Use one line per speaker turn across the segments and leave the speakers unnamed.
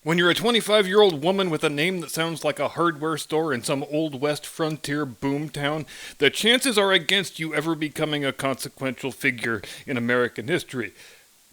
When you're a 25-year-old woman with a name that sounds like a hardware store in some old west frontier boomtown, the chances are against you ever becoming a consequential figure in American history.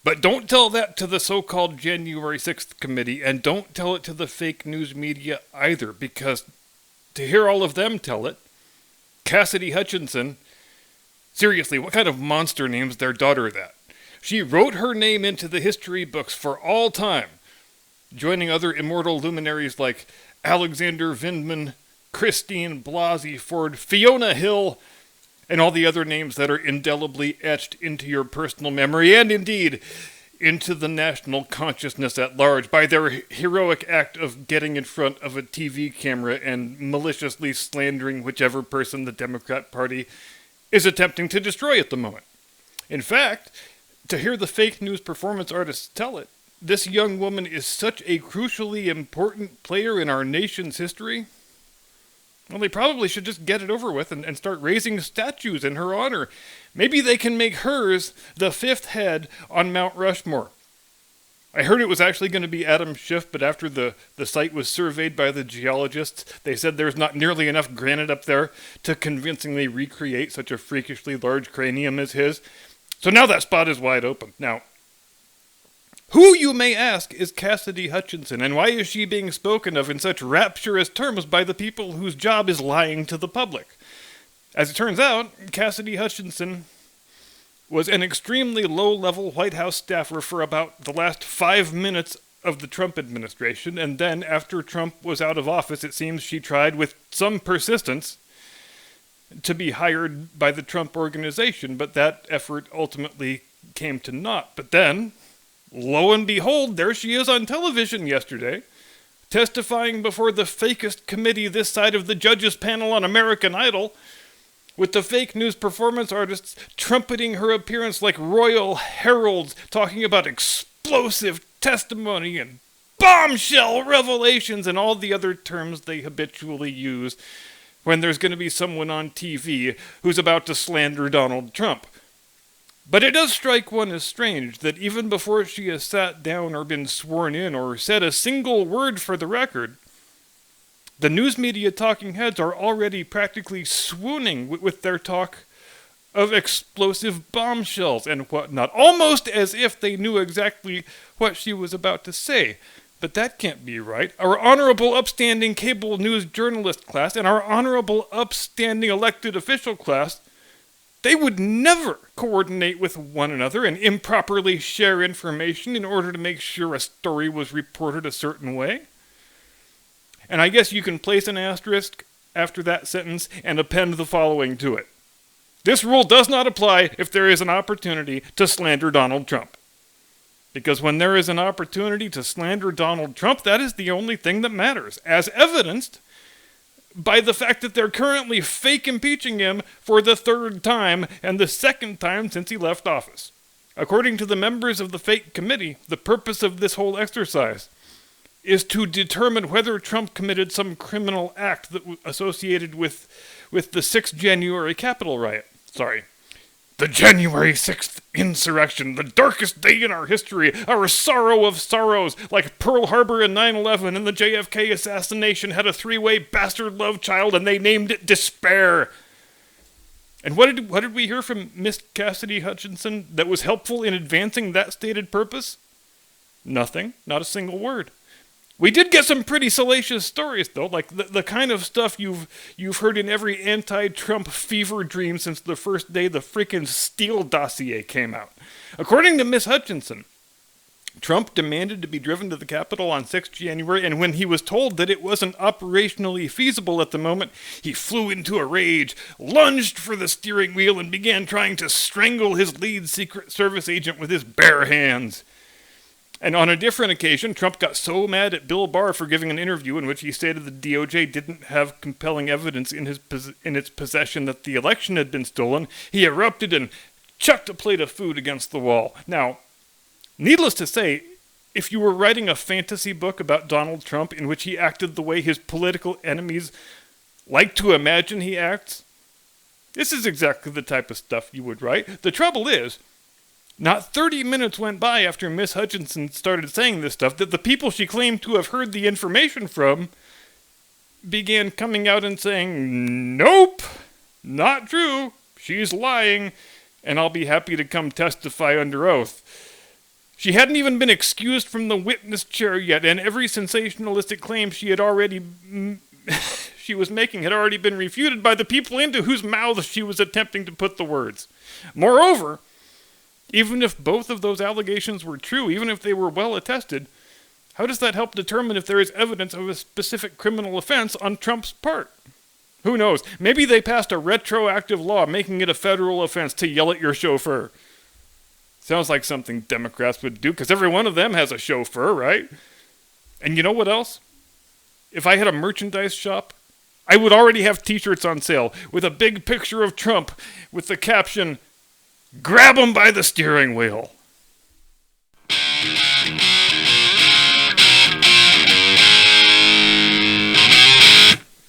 But don't tell that to the so-called January 6th committee, and don't tell it to the fake news media either, because to hear all of them tell it, Cassidy Hutchinson, seriously, what kind of monster names their daughter that? She wrote her name into the history books for all time, joining other immortal luminaries like Alexander Vindman, Christine Blasey Ford, Fiona Hill, and all the other names that are indelibly etched into your personal memory, and indeed, into the national consciousness at large, by their heroic act of getting in front of a TV camera and maliciously slandering whichever person the Democrat Party is attempting to destroy at the moment. In fact, to hear the fake news performance artists tell it, this young woman is such a crucially important player in our nation's history. Well, they probably should just get it over with and start raising statues in her honor. Maybe they can make hers the fifth head on Mount Rushmore. I heard it was actually going to be Adam Schiff, but after the site was surveyed by the geologists, they said there's not nearly enough granite up there to convincingly recreate such a freakishly large cranium as his. So now that spot is wide open. Now, who, you may ask, is Cassidy Hutchinson, and why is she being spoken of in such rapturous terms by the people whose job is lying to the public? As it turns out, Cassidy Hutchinson was an extremely low-level White House staffer for about the last 5 minutes of the Trump administration, and then, after Trump was out of office, it seems she tried with some persistence to be hired by the Trump organization, but that effort ultimately came to naught. But then, lo and behold, there she is on television yesterday, testifying before the fakest committee this side of the judges' panel on American Idol, with the fake news performance artists trumpeting her appearance like royal heralds, talking about explosive testimony and bombshell revelations and all the other terms they habitually use when there's going to be someone on TV who's about to slander Donald Trump. But it does strike one as strange that even before she has sat down or been sworn in or said a single word for the record, the news media talking heads are already practically swooning with their talk of explosive bombshells and whatnot, almost as if they knew exactly what she was about to say. But that can't be right. Our honorable upstanding cable news journalist class and our honorable upstanding elected official class, they would never coordinate with one another and improperly share information in order to make sure a story was reported a certain way. And I guess you can place an asterisk after that sentence and append the following to it. This rule does not apply if there is an opportunity to slander Donald Trump. Because when there is an opportunity to slander Donald Trump, that is the only thing that matters, as evidenced by the fact that they're currently fake impeaching him for the third time and the second time since he left office. According to the members of the fake committee, the purpose of this whole exercise is to determine whether Trump committed some criminal act that was associated with the 6th January Capitol riot. The January 6th insurrection, the darkest day in our history, our sorrow of sorrows, like Pearl Harbor and 9/11 and the JFK assassination had a three-way bastard love child and they named it Despair. And what did we hear from Miss Cassidy Hutchinson that was helpful in advancing that stated purpose? Nothing, not a single word. We did get some pretty salacious stories, though, like the kind of stuff you've heard in every anti-Trump fever dream since the first day the freaking Steele dossier came out. According to Miss Hutchinson, Trump demanded to be driven to the Capitol on 6 January, and when he was told that it wasn't operationally feasible at the moment, he flew into a rage, lunged for the steering wheel, and began trying to strangle his lead Secret Service agent with his bare hands. And on a different occasion, Trump got so mad at Bill Barr for giving an interview in which he stated the DOJ didn't have compelling evidence in its possession that the election had been stolen, he erupted and chucked a plate of food against the wall. Now, needless to say, if you were writing a fantasy book about Donald Trump in which he acted the way his political enemies like to imagine he acts, this is exactly the type of stuff you would write. The trouble is, Not 30 minutes went by after Miss Hutchinson started saying this stuff that the people she claimed to have heard the information from began coming out and saying, "Nope, not true, she's lying, and I'll be happy to come testify under oath." She hadn't even been excused from the witness chair yet, and every sensationalistic claim she was making had already been refuted by the people into whose mouths she was attempting to put the words. Moreover, even if both of those allegations were true, even if they were well attested, how does that help determine if there is evidence of a specific criminal offense on Trump's part? Who knows? Maybe they passed a retroactive law making it a federal offense to yell at your chauffeur. Sounds like something Democrats would do, because every one of them has a chauffeur, right? And you know what else? If I had a merchandise shop, I would already have t-shirts on sale with a big picture of Trump with the caption, "Grab him by the steering wheel."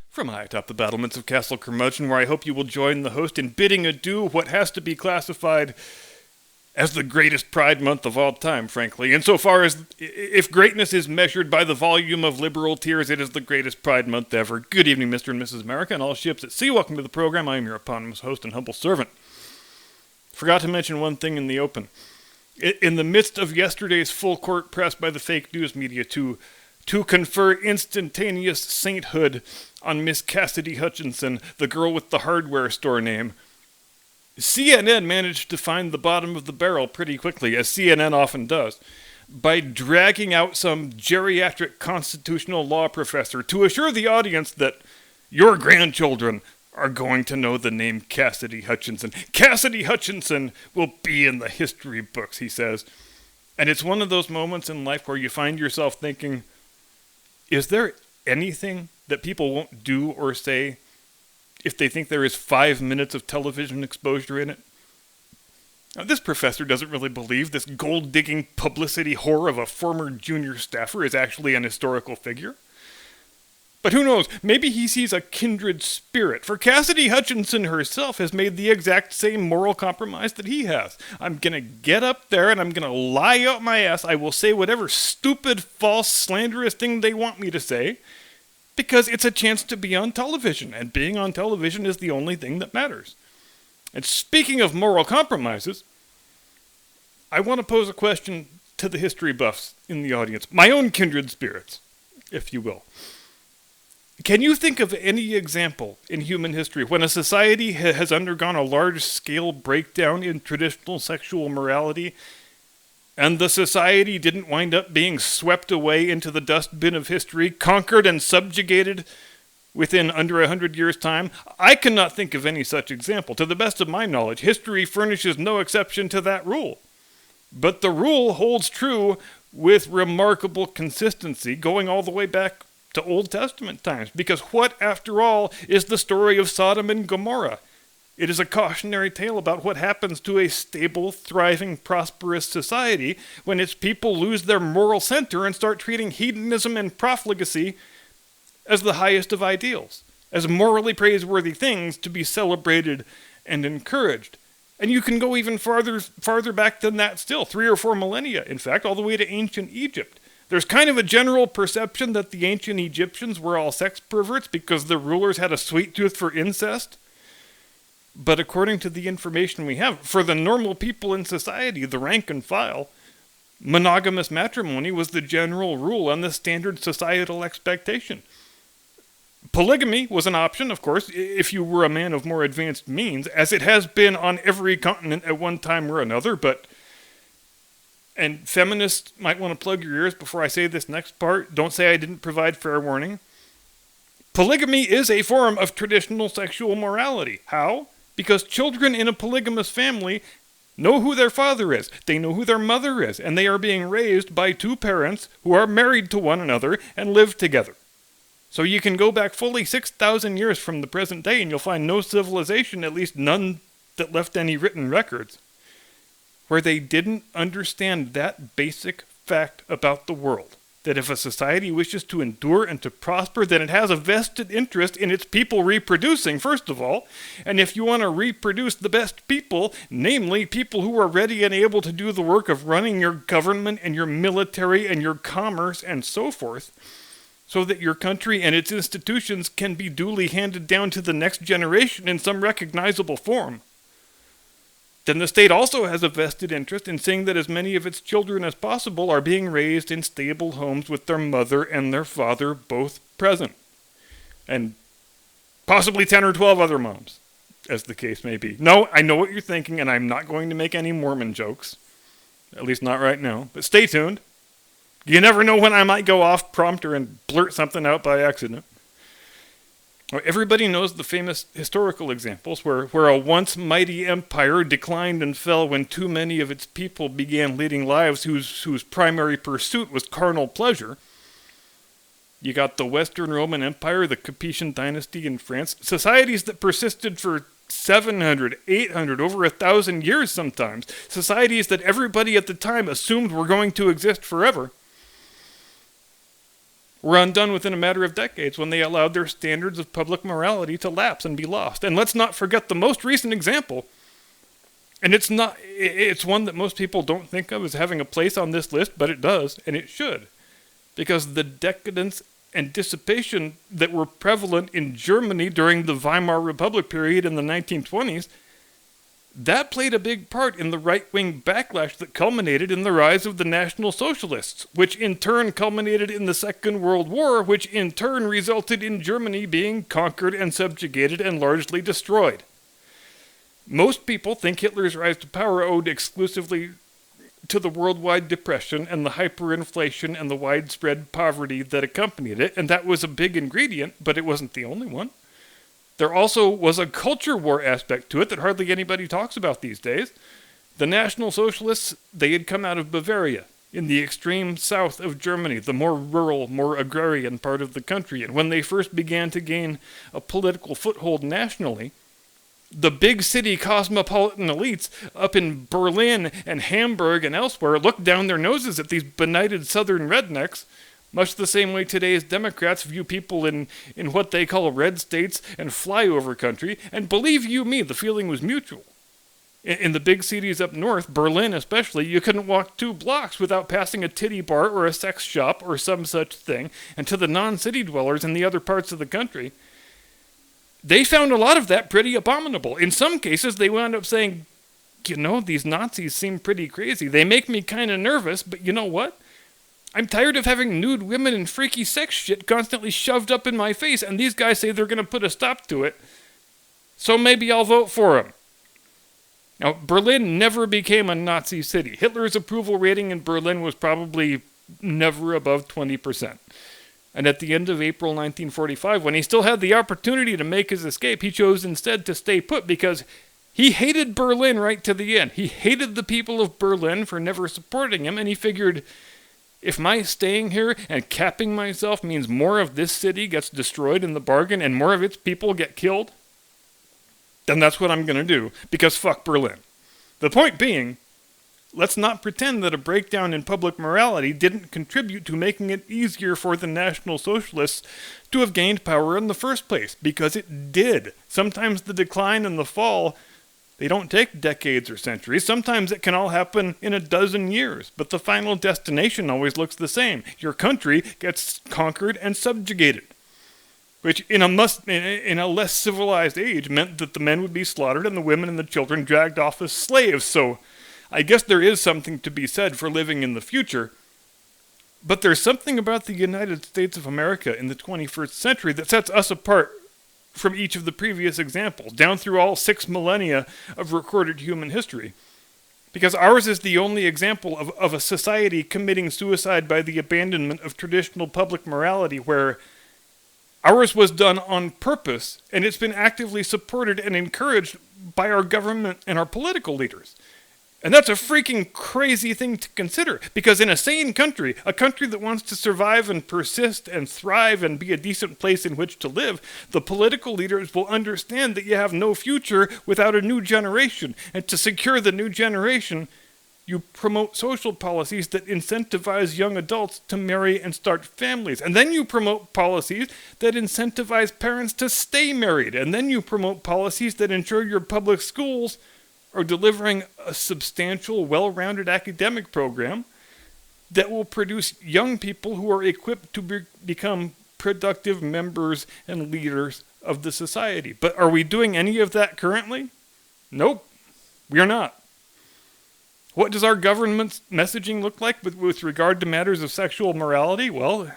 From high atop the battlements of Castle Curmudgeon, where I hope you will join the host in bidding adieu what has to be classified as the greatest Pride Month of all time, frankly. Insofar as if greatness is measured by the volume of liberal tears, it is the greatest Pride Month ever. Good evening, Mr. and Mrs. America, and all ships at sea. Welcome to the program. I am your eponymous host and humble servant. Forgot to mention one thing in the open. In the midst of yesterday's full court press by the fake news media to confer instantaneous sainthood on Miss Cassidy Hutchinson, the girl with the hardware store name, CNN managed to find the bottom of the barrel pretty quickly, as CNN often does, by dragging out some geriatric constitutional law professor to assure the audience that your grandchildren are going to know the name Cassidy Hutchinson. Cassidy Hutchinson will be in the history books, he says. And it's one of those moments in life where you find yourself thinking, is there anything that people won't do or say if they think there is 5 minutes of television exposure in it? Now, this professor doesn't really believe this gold-digging publicity whore of a former junior staffer is actually an historical figure. But who knows, maybe he sees a kindred spirit, for Cassidy Hutchinson herself has made the exact same moral compromise that he has. I'm gonna get up there and I'm gonna lie out my ass. I will say whatever stupid, false, slanderous thing they want me to say, because it's a chance to be on television, and being on television is the only thing that matters. And speaking of moral compromises, I want to pose a question to the history buffs in the audience, my own kindred spirits, if you will. Can you think of any example in human history when a society has undergone a large-scale breakdown in traditional sexual morality, and the society didn't wind up being swept away into the dustbin of history, conquered and subjugated within under 100 years' time? I cannot think of any such example. To the best of my knowledge, history furnishes no exception to that rule. But the rule holds true with remarkable consistency, going all the way back to Old Testament times. Because what, after all, is the story of Sodom and Gomorrah? It is a cautionary tale about what happens to a stable, thriving, prosperous society when its people lose their moral center and start treating hedonism and profligacy as the highest of ideals, as morally praiseworthy things to be celebrated and encouraged. And you can go even farther back than that still, 3 or 4 millennia, in fact, all the way to ancient Egypt. There's kind of a general perception that the ancient Egyptians were all sex perverts because their rulers had a sweet tooth for incest. But according to the information we have, for the normal people in society, the rank and file, monogamous matrimony was the general rule and the standard societal expectation. Polygamy was an option, of course, if you were a man of more advanced means, as it has been on every continent at one time or another, and feminists might want to plug your ears before I say this next part. Don't say I didn't provide fair warning. Polygamy is a form of traditional sexual morality. How? Because children in a polygamous family know who their father is, they know who their mother is, and they are being raised by 2 parents who are married to one another and live together. So you can go back fully 6,000 years from the present day and you'll find no civilization, at least none that left any written records, where they didn't understand that basic fact about the world. that if a society wishes to endure and to prosper, then it has a vested interest in its people reproducing, first of all. And if you want to reproduce the best people, namely people who are ready and able to do the work of running your government and your military and your commerce and so forth, so that your country and its institutions can be duly handed down to the next generation in some recognizable form, then the state also has a vested interest in seeing that as many of its children as possible are being raised in stable homes with their mother and their father both present. And possibly 10 or 12 other moms, as the case may be. No, I know what you're thinking, and I'm not going to make any Mormon jokes. At least not right now. But stay tuned. You never know when I might go off prompter and blurt something out by accident. Everybody knows the famous historical examples where a once mighty empire declined and fell when too many of its people began leading lives whose primary pursuit was carnal pleasure. You got the Western Roman Empire, the Capetian dynasty in France, societies that persisted for 700, 800, over 1,000 years sometimes, societies that everybody at the time assumed were going to exist forever, were undone within a matter of decades when they allowed their standards of public morality to lapse and be lost. And let's not forget the most recent example, and it's one that most people don't think of as having a place on this list, but it does, and it should, because the decadence and dissipation that were prevalent in Germany during the Weimar Republic period in the 1920s, that played a big part in the right-wing backlash that culminated in the rise of the National Socialists, which in turn culminated in the Second World War, which in turn resulted in Germany being conquered and subjugated and largely destroyed. Most people think Hitler's rise to power owed exclusively to the worldwide depression and the hyperinflation and the widespread poverty that accompanied it, and that was a big ingredient, but it wasn't the only one. There also was a culture war aspect to it that hardly anybody talks about these days. The National Socialists, they had come out of Bavaria, in the extreme south of Germany, the more rural, more agrarian part of the country. And when they first began to gain a political foothold nationally, the big city cosmopolitan elites up in Berlin and Hamburg and elsewhere looked down their noses at these benighted southern rednecks, much the same way today's Democrats view people in what they call red states and flyover country, and believe you me, the feeling was mutual. In the big cities up north, Berlin especially, you couldn't walk 2 blocks without passing a titty bar or a sex shop or some such thing, and to the non-city dwellers in the other parts of the country, they found a lot of that pretty abominable. In some cases, they wound up saying, you know, these Nazis seem pretty crazy. They make me kind of nervous, but you know what? I'm tired of having nude women and freaky sex shit constantly shoved up in my face, and these guys say they're going to put a stop to it, so maybe I'll vote for them. Now, Berlin never became a Nazi city. Hitler's approval rating in Berlin was probably never above 20%. And at the end of April 1945, when he still had the opportunity to make his escape, he chose instead to stay put because he hated Berlin right to the end. He hated the people of Berlin for never supporting him, and he figured, if my staying here and capping myself means more of this city gets destroyed in the bargain and more of its people get killed, then that's what I'm going to do, because fuck Berlin. The point being, let's not pretend that a breakdown in public morality didn't contribute to making it easier for the National Socialists to have gained power in the first place, because it did. Sometimes the decline and the fall, they don't take decades or centuries. Sometimes it can all happen in a dozen years, but the final destination always looks the same. Your country gets conquered and subjugated, which in a less civilized age meant that the men would be slaughtered and the women and the children dragged off as slaves. So I guess there is something to be said for living in the future, but there's something about the United States of America in the 21st century that sets us apart from each of the previous examples, down through all 6 millennia of recorded human history. Because ours is the only example of a society committing suicide by the abandonment of traditional public morality, where ours was done on purpose, and it's been actively supported and encouraged by our government and our political leaders. And that's a freaking crazy thing to consider, because in a sane country, a country that wants to survive and persist and thrive and be a decent place in which to live, the political leaders will understand that you have no future without a new generation. And to secure the new generation, You promote social policies that incentivize young adults to marry and start families. And then you promote policies that incentivize parents to stay married. And then you promote policies that ensure your public schools are delivering a substantial, well-rounded academic program that will produce young people who are equipped to become productive members and leaders of the society. But are we doing any of that currently? Nope, we are not. What does our government's messaging look like with regard to matters of sexual morality? Well,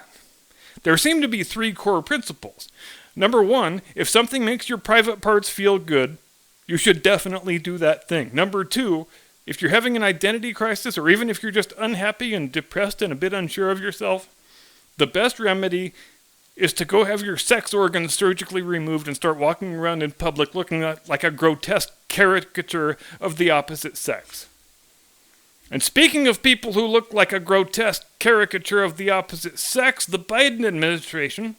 there seem to be three core principles. Number one, if something makes your private parts feel good, you should definitely do that thing. Number two, if you're having an identity crisis, or even if you're just unhappy and depressed and a bit unsure of yourself, the best remedy is to go have your sex organs surgically removed and start walking around in public looking like a grotesque caricature of the opposite sex. And speaking of people who look like a grotesque caricature of the opposite sex, the Biden administration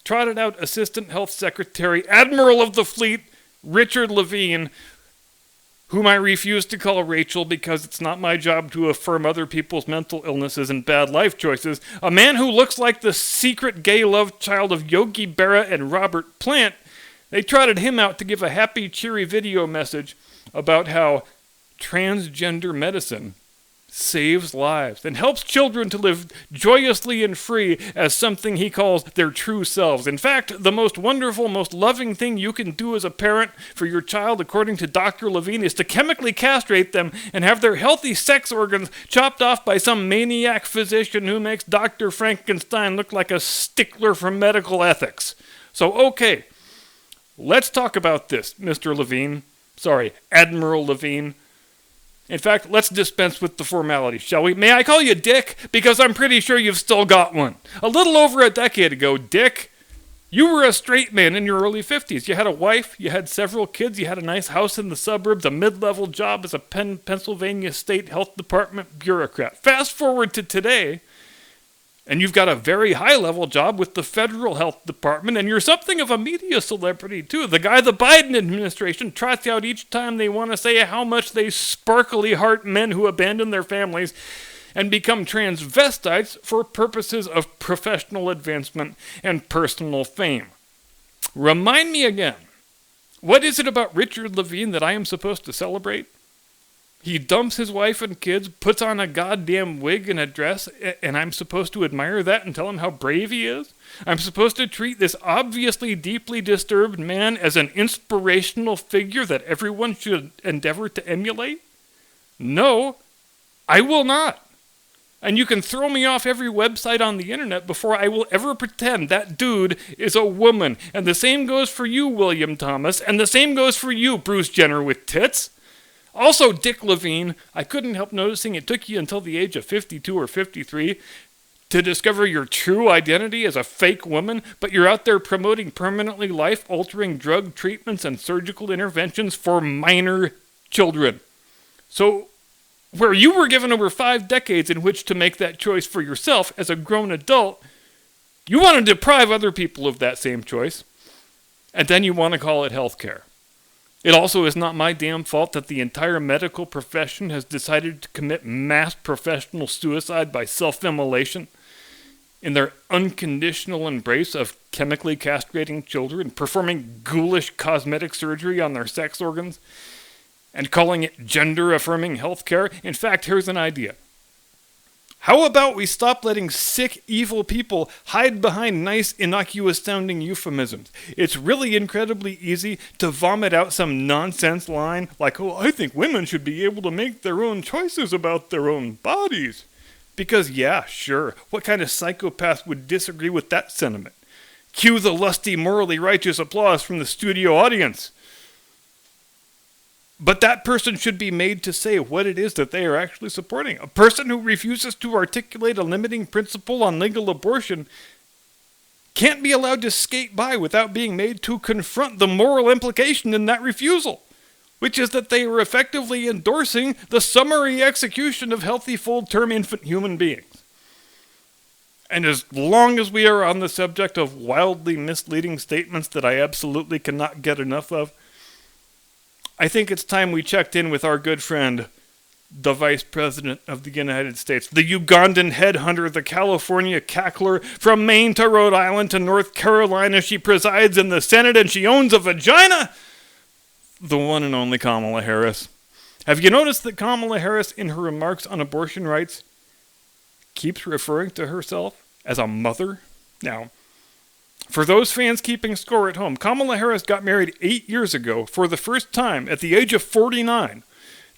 trotted out Assistant Health Secretary, Admiral of the Fleet, Richard Levine, whom I refuse to call Rachel because it's not my job to affirm other people's mental illnesses and bad life choices, a man who looks like the secret gay love child of Yogi Berra and Robert Plant. They trotted him out to give a happy, cheery video message about how transgender medicine saves lives and helps children to live joyously and free as something he calls their true selves. In fact, the most wonderful, most loving thing you can do as a parent for your child, according to Dr. Levine, is to chemically castrate them and have their healthy sex organs chopped off by some maniac physician who makes Dr. Frankenstein look like a stickler for medical ethics. So, okay, let's talk about this, Mr. Levine. Sorry, Admiral Levine. In fact, let's dispense with the formalities, shall we? May I call you Dick? Because I'm pretty sure you've still got one. A little over a decade ago, Dick, you were a straight man in your early 50s. You had a wife, you had several kids, you had a nice house in the suburbs, a mid-level job as a Pennsylvania State Health Department bureaucrat. Fast forward to today, and you've got a very high-level job with the Federal Health Department, and you're something of a media celebrity, too. The guy the Biden administration trots out each time they want to say how much they sparkly heart men who abandon their families and become transvestites for purposes of professional advancement and personal fame. Remind me again, what is it about Richard Levine that I am supposed to celebrate? He dumps his wife and kids, puts on a goddamn wig and a dress, and I'm supposed to admire that and tell him how brave he is? I'm supposed to treat this obviously deeply disturbed man as an inspirational figure that everyone should endeavor to emulate? No, I will not. And you can throw me off every website on the internet before I will ever pretend that dude is a woman. And the same goes for you, William Thomas, and the same goes for you, Bruce Jenner with tits. Also, Dick Levine, I couldn't help noticing it took you until the age of 52 or 53 to discover your true identity as a fake woman, but you're out there promoting permanently life-altering drug treatments and surgical interventions for minor children. So, where you were given over 5 decades in which to make that choice for yourself as a grown adult, you want to deprive other people of that same choice, and then you want to call it healthcare. It also is not my damn fault that the entire medical profession has decided to commit mass professional suicide by self-immolation in their unconditional embrace of chemically castrating children, performing ghoulish cosmetic surgery on their sex organs, and calling it gender-affirming healthcare. In fact, here's an idea. How about we stop letting sick, evil people hide behind nice, innocuous-sounding euphemisms? It's really incredibly easy to vomit out some nonsense line like, oh, I think women should be able to make their own choices about their own bodies. Because, yeah, sure, what kind of psychopath would disagree with that sentiment? Cue the lusty, morally righteous applause from the studio audience. But that person should be made to say what it is that they are actually supporting. A person who refuses to articulate a limiting principle on legal abortion can't be allowed to skate by without being made to confront the moral implication in that refusal, which is that they are effectively endorsing the summary execution of healthy full-term infant human beings. And as long as we are on the subject of wildly misleading statements that I absolutely cannot get enough of, I think it's time we checked in with our good friend, the Vice President of the United States, the Ugandan headhunter, the California cackler, from Maine to Rhode Island to North Carolina, she presides in the Senate and she owns a vagina, the one and only Kamala Harris. Have you noticed that Kamala Harris, in her remarks on abortion rights, keeps referring to herself as a mother? Now, for those fans keeping score at home, Kamala Harris got married 8 years ago for the first time at the age of 49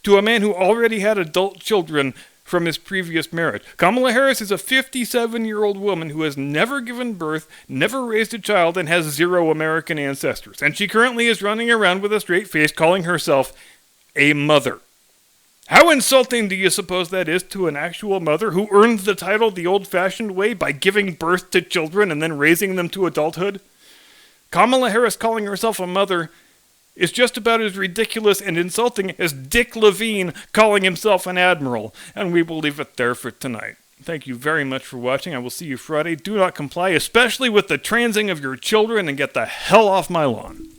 to a man who already had adult children from his previous marriage. Kamala Harris is a 57-year-old woman who has never given birth, never raised a child, and has 0 American ancestors. And she currently is running around with a straight face calling herself a mother. How insulting do you suppose that is to an actual mother who earned the title the old-fashioned way by giving birth to children and then raising them to adulthood? Kamala Harris calling herself a mother is just about as ridiculous and insulting as Dick Levine calling himself an admiral. And we will leave it there for tonight. Thank you very much for watching. I will see you Friday. Do not comply, especially with the transing of your children, and get the hell off my lawn.